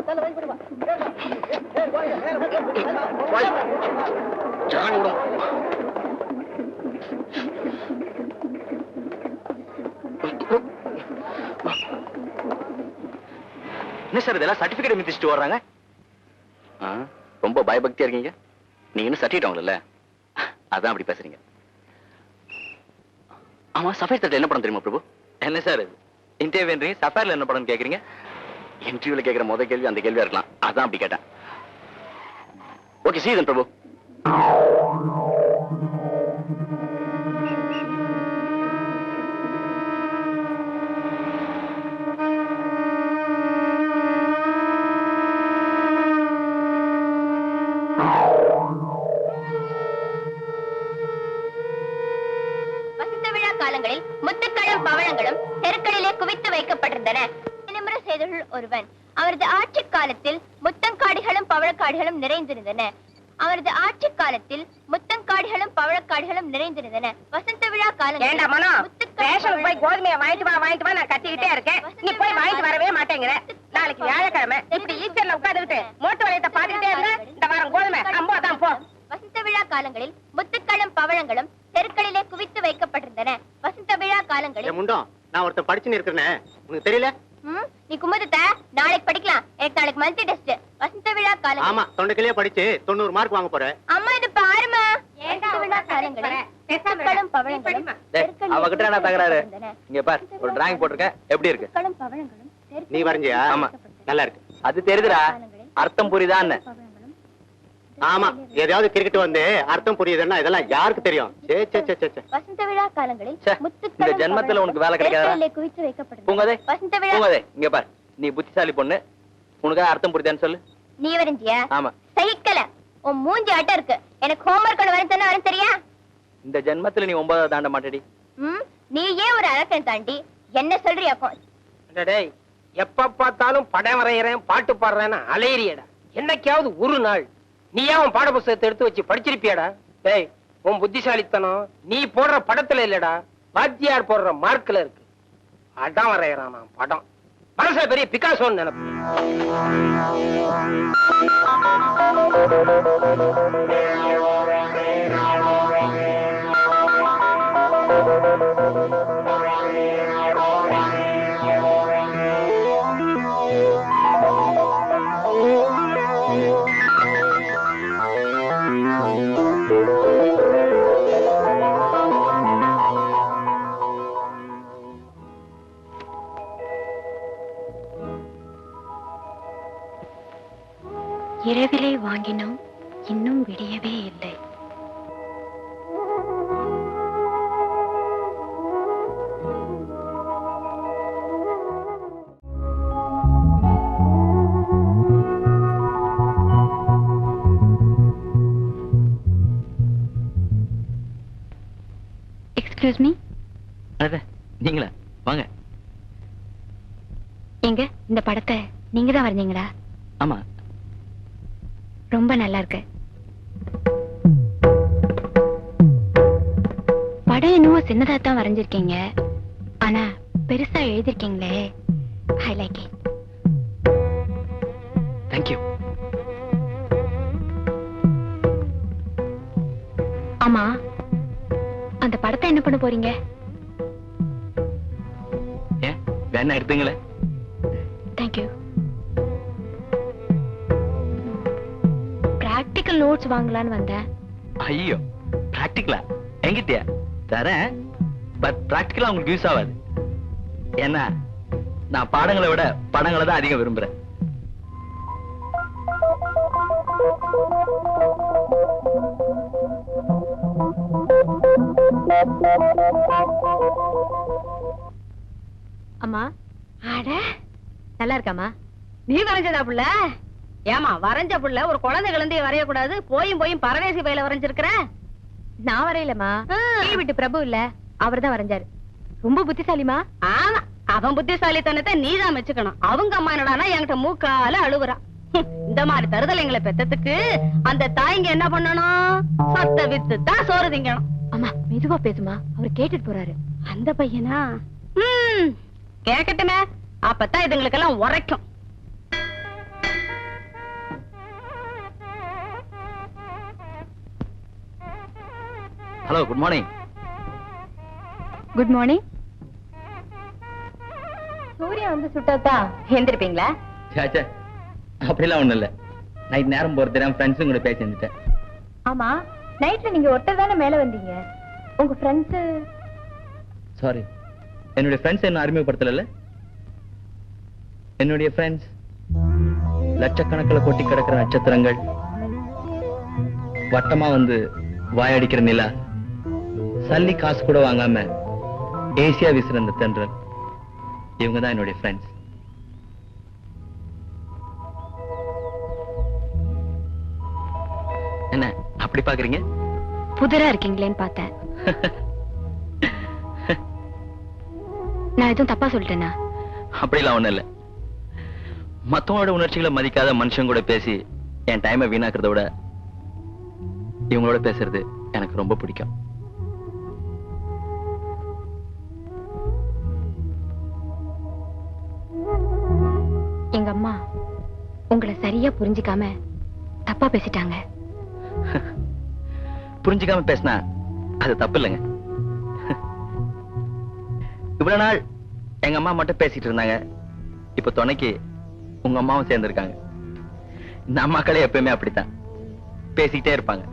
என்ன சார் இதெல்லாம் சர்டிபிகேட் மிதிச்சுட்டு வர்றாங்க? ரொம்ப பயபக்தியா இருக்கீங்க. நீங்க இன்னும் சர்டிஃபிகேட் வாங்கல, அதான் அப்படி பேசுறீங்க. ஆமா, சஃபேர் தட்டில் என்ன படம் தெரியுமா பிரபு? என்ன சார் இது இன்டர்வியூ, சஃபேர்ல என்ன படம் கேக்குறீங்க? இன்டர்வியூல கேட்கிற முதல் கேள்வி அந்த கேள்வியா இருக்கலாம், அதான் அப்படி கேட்டேன். ஓகே, see you then பிரபு. காலங்களில் முத்துக்களும் பவளங்களும் தெருக்களிலே குவித்து வைக்கப்பட்டிருந்தன. செய்தவர்கள் ஒருவன். அவரது ஆட்சி காலத்தில் முத்தங்காடிகளும் பவளக்காடிகளும் நிறைந்திருந்தன. அவரது ஆட்சி காலத்தில் முத்தங்காடிகளும் பவளக்காடிகளும் நிறைந்திருந்தன. வசந்த விழா காலங்களில் போய் கோதுமையை வாங்கிட்டு வா நான் கத்திக்கிட்டே இருக்கேன். நீ போய் வாங்கிட்டு வரவே மாட்டேங்கிற. நாளைக்கு வியாழக்கிழமை இப்படி ஈச்சர்ல உட்கார்ந்துட்டு மோட்டு வளையத்தை பாத்துக்கிட்டே இருந்த இந்த வாரம் கோதுமை அம்போதான் போ. வசந்த விழா காலங்களில் முத்துக்களும் பவளங்களும் தெருக்களிலே குவித்து வைக்கப்பட்டிருந்தன. வசந்த விழா காலங்களில் நான் ஒருத்தன் படிச்சுன்னு இருக்கிறேன், உனக்கு தெரியல? நீ குமுதத்த நாளைக்கு படிக்கலாம். எனக்கு நாளைக்கு மல்டி டெஸ்ட். வசந்த விழா காலங்களில் ஆமா, தொண்டைக்கிலேயே படிச்சு 90 மார்க் வாங்க போறேன். அம்மா இது பாருமா. வசந்த விழா காலங்களில் முத்துக்களும் பவளங்களும் அவகிட்ட என்ன தகராறு? இங்க பார், ஒரு டிராயிங் போட்டுருக்கேன், எப்படி இருக்கு? முத்துக்களும் பவளங்களும் நீ வரைஞ்சியா? ஆமா, நல்லா இருக்கு. அது தெரியுதுடா, அர்த்தம் புரியுதான்னு. ஆமா, எதையாவது கிரிக்கெட் வந்து அர்த்தம் புரியுதுன்னா இதெல்லாம் யாருக்கு தெரியும்? வசந்த விழா காலங்களில் இந்த ஜென்மத்துல உனக்கு வேலை கிடைக்காதா? குவித்து வைக்கப்பட்டது. பூங்கதே, வசந்த விழா பூங்கதே, இங்க பார், நீ புத்திசாலி பொண்ணு, உனக்கு அர்த்தம் புரியுதான்னு சொல்லு. நீ வரைஞ்சியா? ஆமா. சகிக்கல, உன் மூஞ்சி அட்ட இருக்கு. எனக்கு ஹோம்வொர்க் ஒன்று வரைஞ்சா வரும் தெரியா? இந்த ஜென்மத்துல நீ 9வது தாண்ட மாட்டடி. நீ ஏன் ஒரு அரக்கன் தாண்டி என்ன சொல்றியாக்கோ? டேய், எப்ப பார்த்தாலும் படம் வரையறேன் பாட்டு பாடுறேன்னு அலையறியடா. என்னைக்காவது ஒரு நாள் நீ ஏன் பாட புத்தகத்தை எடுத்து வச்சு படிச்சிருப்பியாடா? டேய், உன் புத்திசாலித்தனம் நீ போடுற படத்துல இல்லடா, வாத்தியார் போடுற மார்க்ல இருக்கு. அடம் வரையறான் நான் படம். மனசுல பெரிய பிகாசோன்னு நினைப்பு. இரவிலே வாங்கினோம், இன்னும் விடியவே இல்லை. Excuse me. நீங்களா? வாங்க. எங்க இந்த படத்தை நீங்க தான் வரைஞ்சீங்களா? ஆமா. ரொம்ப நல்லா இருக்கு. படம் என்னவோ சின்னதா தான் வரைஞ்சிருக்கீங்க, ஆனா பெருசா எழுதிருக்கீங்களே. I like it. Thank you. ஆமா, அந்த படத்தை என்ன பண்ண போறீங்க? ஏன் வேணா எடுத்துங்களே. Thank you. பிராக்டிகல் நோட்ஸ் வாங்கலான்னு வந்தேன். ஐயோ, பிராக்டிகலா? என்கிட்டயா? தரேன், பட் பிராக்டிகலா உங்களுக்கு யூஸ் ஆகாது. ஏன்னா நான் பாடங்களை விட படங்களை தான் அதிகம் விரும்புறேன். அம்மா, அட நல்லா இருக்காமா? நீ வரைஞ்சதா புள்ள? ஏமா, வரைஞ்ச புள்ள ஒரு குழந்தை குழந்தைய வரையக்கூடாது, போயும் பரதேசி பையில வரைஞ்சிருக்கிற. நான் வரையலமா, விட்டு பிரபு இல்ல, அவர் தான் வரைஞ்சாரு. ரொம்ப புத்திசாலிமா. ஆமா, அவன் புத்திசாலித்தனத்தை நீதான் மெச்சுக்கணும். அவங்க அம்மா என்னடானா என்கிட்ட மூக்கால அழுவுறான். இந்த மாதிரி தருதலைங்களை பெத்ததுக்கு அந்த தாய்ங்க என்ன பண்ணணும்? சத்த வித்து தான் சோறு திங்கணும். அம்மா மெதுவா பேசுமா, அவர் கேட்டுட்டு போறாரு. அந்த பையனா? கேக்கட்டுமே, அப்பதான் இதுங்களுக்கெல்லாம் உரைக்கும். Hello, good morning. Good morning. Surya வந்து சுட்டாத்தா எந்திருப்பீங்களா? சாச்சா, அப்படிலாம் ஒண்ணும் இல்ல. நைட் நேரம் போறது தெரியாம ஃப்ரெண்ட்ஸும் கூட பேசி இருந்துட்டேன். ஆமா, நைட்ல நீங்க ஒட்டர் தானே மேல வந்தீங்க. உங்க ஃப்ரெண்ட்ஸ்? சாரி, என்னுடைய ஃப்ரெண்ட்ஸ் என்ன அறிமுகப்படுத்தல. என்னுடைய ஃப்ரெண்ட்ஸ் லட்சக்கணக்கில் கொட்டி கிடக்கிற நட்சத்திரங்கள், வட்டமா வந்து வாயடிக்கிற நிலா, சல்லி காசு கூட வாங்காம ஏசியா வீசுற அந்த தென்றல், இவங்க தான் என்னுடைய ஃப்ரெண்ட்ஸ். என்ன அப்படி பாக்குறீங்க? புதிரா இருக்கீங்களேன்னு பார்த்தேன். நான் எதுவும் தப்பா சொல்லிட்டேனா? அப்படிலாம் ஒண்ணும் இல்ல. மத்தவங்களோட உணர்ச்சிகளை மதிக்காத மனுஷன் கூட பேசி என் டைமை வீணாக்குறத விட இவங்களோட பேசுறது எனக்கு ரொம்ப பிடிக்கும். எங்க அம்மா உங்களை சரியா புரிஞ்சுக்காம தப்பா பேசிட்டாங்க. புரிஞ்சுக்காம பேசினா அது தப்பு இல்லைங்க. இவ்வளவு நாள் எங்க அம்மா மட்டும் பேசிட்டு இருந்தாங்க, இப்ப துணைக்கு உங்க அம்மாவும் சேர்ந்திருக்காங்க. இந்த அம்மாக்களே எப்பயுமே அப்படித்தான், பேசிக்கிட்டே இருப்பாங்க.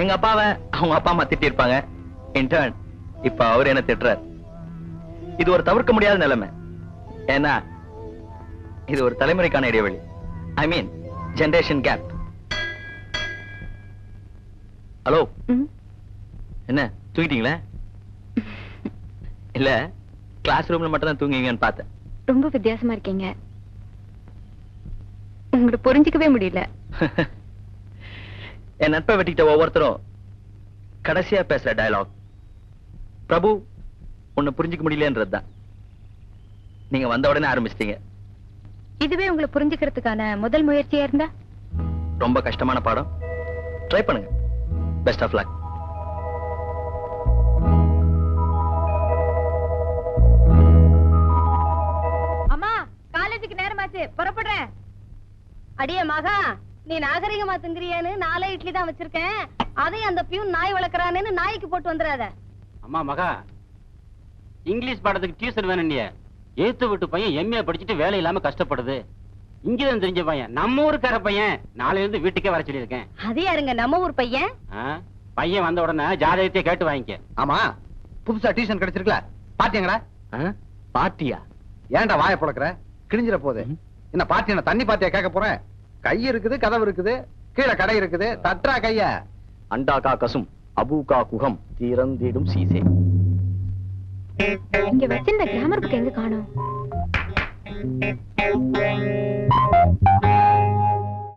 எங்க அப்பாவை அவங்க அப்பா அம்மா திட்டி இருப்பாங்க, இன்டர்ன் இப்ப அவர் என்ன திட்டுறார். இது ஒரு தவிர்க்க முடியாத நிலைமை. ஏன்னா இது ஒரு தலைமுறைக்கான இடைவெளி. ஐ மீன் ஜெனரேஷன் கேப். ஹலோ, என்ன தூங்கிட்டீங்களா? இல்ல, கிளாஸ் ரூம்ல மட்டும் தான் தூங்குவீங்கன்னு பார்த்தேன். ரொம்ப வித்தியாசமா இருக்கீங்க, உங்களை புரிஞ்சுக்கவே முடியல. என் நட்பை வெட்டிக்கிட்ட ஒவ்வொருத்தரும் கடைசியா பேசுற டயலாக், பிரபு உன்னை புரிஞ்சுக்க முடியலன்றதுதான். நீங்க வந்த உடனே ஆரம்பிச்சிட்டீங்க. இதுவே உங்களை புரிஞ்சுக்கிறதுக்கான முதல் முயற்சியா இருந்தா? ரொம்ப கஷ்டமான பாடம். ட்ரை பண்ணுங்க. Best of luck. அம்மா, காலேஜுக்கு நேரமாச்சு, புறப்படுறேன். அடியே மகா, நீ நாகரிகமா திங்கிறியான்னு 4 இட்லி தான் வச்சிருக்கேன். அதையும் அந்த பியூன் நாய் வளர்க்கறானேன்னு நாய்க்கு போட்டு வந்துடாத. அம்மா மகா, இங்கிலீஷ் பாடத்துக்கு டியூஷன் வேணும். நீ எழுத்து விட்டு பையன் எம்ஏ படிச்சுட்டு வேலை இல்லாம கஷ்டப்படுது. இங்கதான் தெரிஞ்ச பையன், நம்ம ஊருக்கார பையன். நாளைல இருந்து வீட்டுக்கே வர சொல்லியிருக்கேன். அது யாருங்க நம்ம ஊர் பையன்? பையன் வந்த உடனே ஜாதகத்தையே கேட்டு வாங்கிக்க. ஆமா, புதுசா டியூஷன் கிடைச்சிருக்கல, பாட்டியங்களா? பாட்டியா? ஏன்டா வாயை புழக்கிற? கிழிஞ்சிட போகுது. என்ன பாட்டி, என்ன தண்ணி பாத்தியா கேட்க போறேன்? கை இருக்குது, கதவு இருக்குது, கீழே கடை இருக்குது, தட்ரா கைய. அண்டா கா கசும் அபூகா குகம் தீரந்திடும் சீசே. இங்க வச்சிருந்த கிராமர் புக் எங்க காணோம்?